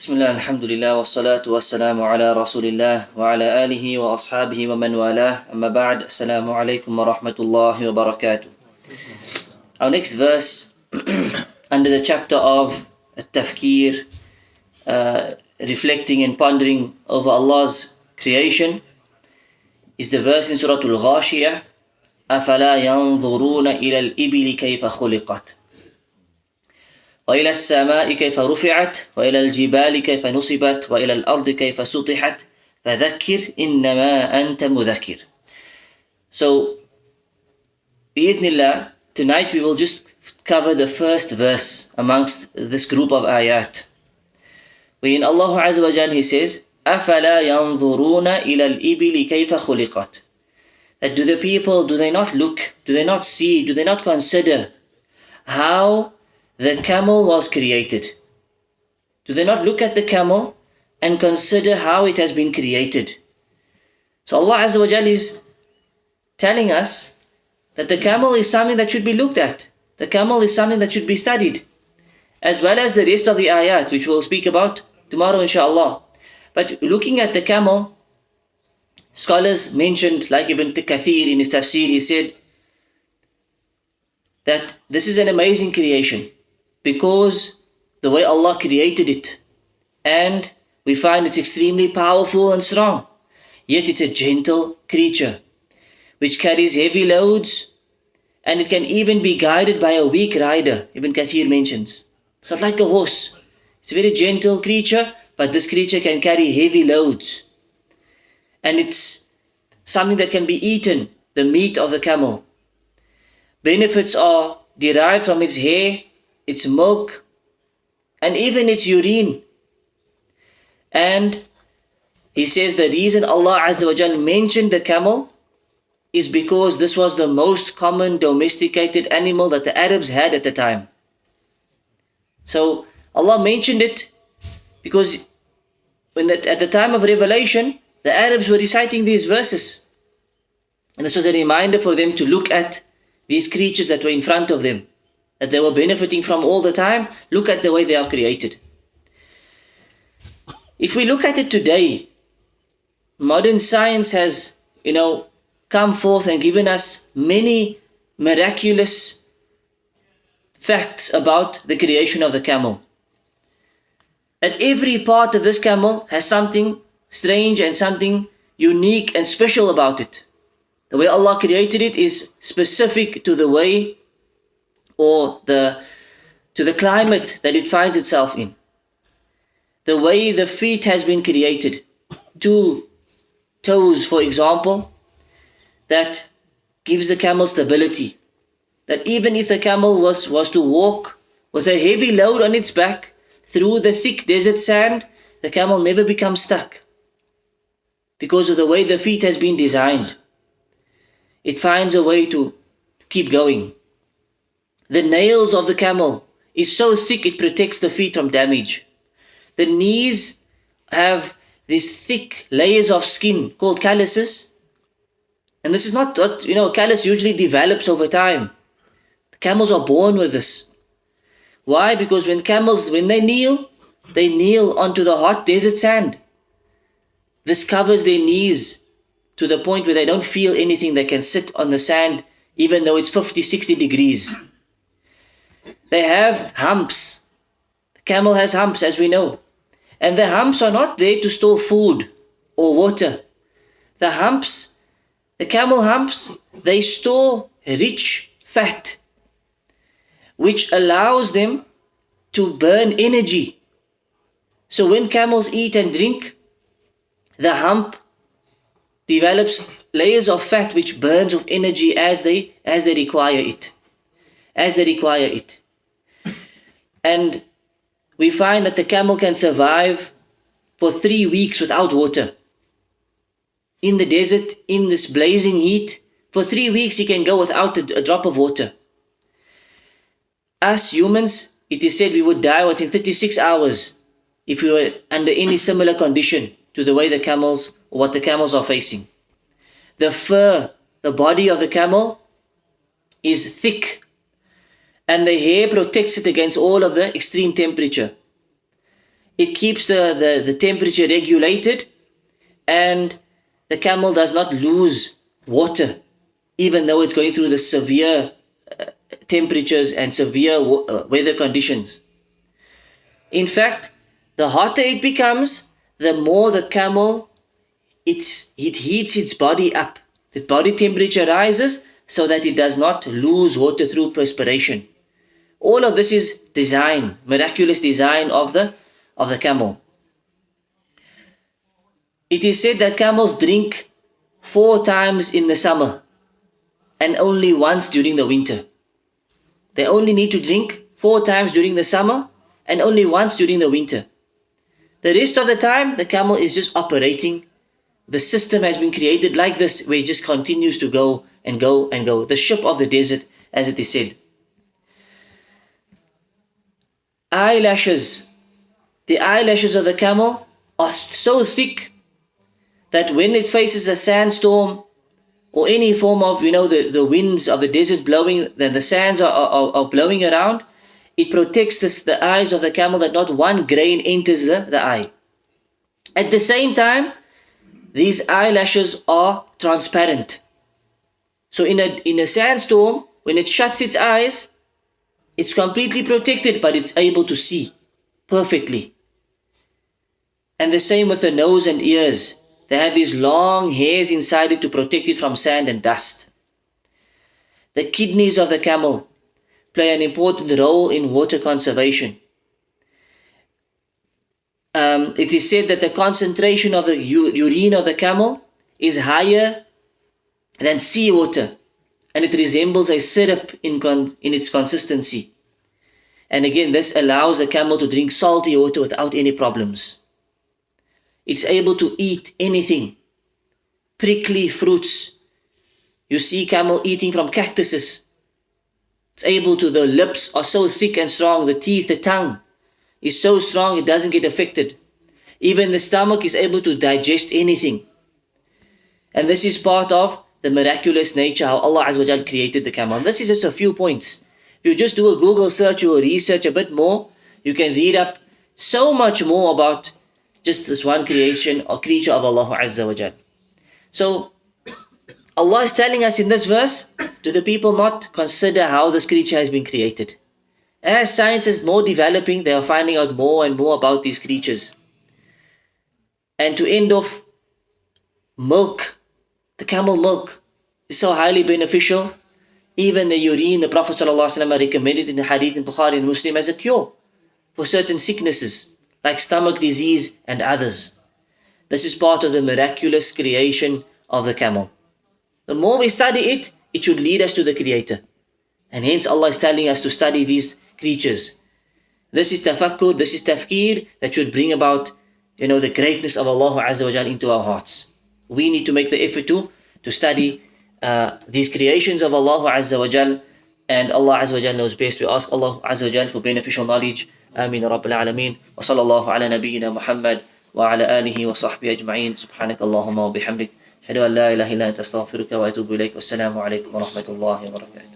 Bismillah, alhamdulillah, wassalatu wassalamu ala rasulillah wa ala alihi wa ashabihi wa man walah. Amma ba'd, assalamu alaikum wa rahmatullahi wa barakatuh. Our next verse under the chapter of Tafkir, reflecting and pondering over Allah's creation, is the verse in Surah Al-Ghashiyah, أَفَلَا يَنظُرُونَ إِلَى الْإِبِلِ كَيْفَ خُلِقَتْ وإلى السماء كيف رفعت وإلى الجبال كيف نصبت وإلى الأرض كيف سطحت فذكر إنما أنت مذكر. So, بإذن tonight we will just cover the first verse amongst this group of ayat. Wherein Allah Azza wa Jal, He says, أَفَلَا يَنظُرُونَ إِلَى الْإِبِلِ كَيْفَ خُلِقَتْ. That do the people, do they not look, do they not see, do they not consider how the camel was created? Do they not look at the camel and consider how it has been created? So Allah Azza wa Jal is telling us that the camel is something that should be looked at. The camel is something that should be studied, as well as the rest of the ayat, which we'll speak about tomorrow inshallah. But looking at the camel, scholars mentioned, like Ibn Kathir in his tafsir, he said that this is an amazing creation, because the way Allah created it, and we find it's extremely powerful and strong, yet it's a gentle creature which carries heavy loads, and it can even be guided by a weak rider, Ibn Kathir mentions. It's not like a horse. It's a very gentle creature, but this creature can carry heavy loads, and it's something that can be eaten, the meat of the camel. Benefits are derived from its hair, its milk, and even its urine. And he says the reason Allah Azza wa Jal mentioned the camel is because this was the most common domesticated animal that the Arabs had at the time. So Allah mentioned it because at the time of revelation, the Arabs were reciting these verses, and this was a reminder for them to look at these creatures that were in front of them, that they were benefiting from all the time. Look at the way they are created. If we look at it today, modern science has, come forth and given us many miraculous facts about the creation of the camel. That every part of this camel has something strange and something unique and special about it. The way Allah created it is specific to the way or to the climate that it finds itself in. The way the feet has been created, 2 toes for example, that gives the camel stability. That even if the camel was to walk with a heavy load on its back through the thick desert sand, the camel never becomes stuck, because of the way the feet has been designed. It finds a way to keep going. The nails of the camel is so thick it protects the feet from damage. The knees have these thick layers of skin called calluses. And this is not what, callus usually develops over time. The camels are born with this. Why? Because when they kneel onto the hot desert sand. This covers their knees to the point where they don't feel anything. They can sit on the sand even though it's 50, 60 degrees. They have humps. The camel has humps, as we know. And the humps are not there to store food or water. The camel humps, they store rich fat, which allows them to burn energy. So when camels eat and drink, the hump develops layers of fat which burns of energy as they require it. And we find that the camel can survive for 3 weeks without water. In the desert, in this blazing heat, for 3 weeks he can go without a drop of water. Us humans, it is said we would die within 36 hours if we were under any similar condition to the way what the camels are facing. The fur, the body of the camel is thick, and the hair protects it against all of the extreme temperature. It keeps the temperature regulated, and the camel does not lose water, even though it's going through the severe temperatures and severe weather conditions. In fact, the hotter it becomes, the more the camel, it heats its body up. The body temperature rises so that it does not lose water through perspiration. All of this is design, miraculous design of the camel. It is said that camels drink 4 times in the summer and only once during the winter. They only need to drink 4 times during the summer and only once during the winter. The rest of the time, the camel is just operating. The system has been created like this, where it just continues to go and go and go. The ship of the desert, as it is said. Eyelashes. The eyelashes of the camel are so thick that when it faces a sandstorm or any form of, the winds of the desert blowing, then the sands are blowing around, it protects the eyes of the camel, that not one grain enters the eye. At the same time, these eyelashes are transparent. So in a sandstorm, when it shuts its eyes, it's completely protected, but it's able to see perfectly. And the same with the nose and ears. They have these long hairs inside it to protect it from sand and dust. The kidneys of the camel play an important role in water conservation. It is said that the concentration of the urine of the camel is higher than seawater, and it resembles a syrup in its consistency. And again, this allows the camel to drink salty water without any problems. It's able to eat anything. Prickly fruits. You see camel eating from cactuses. It's able to, the lips are so thick and strong, the teeth, the tongue is so strong it doesn't get affected. Even the stomach is able to digest anything. And this is part of the miraculous nature, how Allah Azza wa Jal created the camel. And this is just a few points. If you just do a Google search or research a bit more, you can read up so much more about just this one creation or creature of Allah Azza wa Jal. So Allah is telling us in this verse, to the people not consider how this creature has been created. As science is more developing, they are finding out more and more about these creatures. And to end off, milk, the camel milk is so highly beneficial. Even the urine, the Prophet ﷺ recommended in the hadith in Bukhari and Muslim as a cure for certain sicknesses like stomach disease and others. This is part of the miraculous creation of the camel. The more we study it, it should lead us to the Creator. And hence Allah is telling us to study these creatures. This is tafakkur, this is tafkir that should bring about, the greatness of Allah Azza wa Jal into our hearts. We need to make the effort to study these creations of Allah Azza wa Jal, and Allah Azza wa Jal knows best. We ask Allah Azza wa Jal for beneficial knowledge. Ameen Rabbil Alameen. Wa sallallahu ala nabiyyina Muhammad wa ala alihi wa sahbihi ajma'in. Subhanak Allahumma wa bihamdik. Ashhadu an la ilaha illa anta astaghfiruka wa atubu ilayk. Wassalamu alaikum wa rahmatullahi wa barakatuh.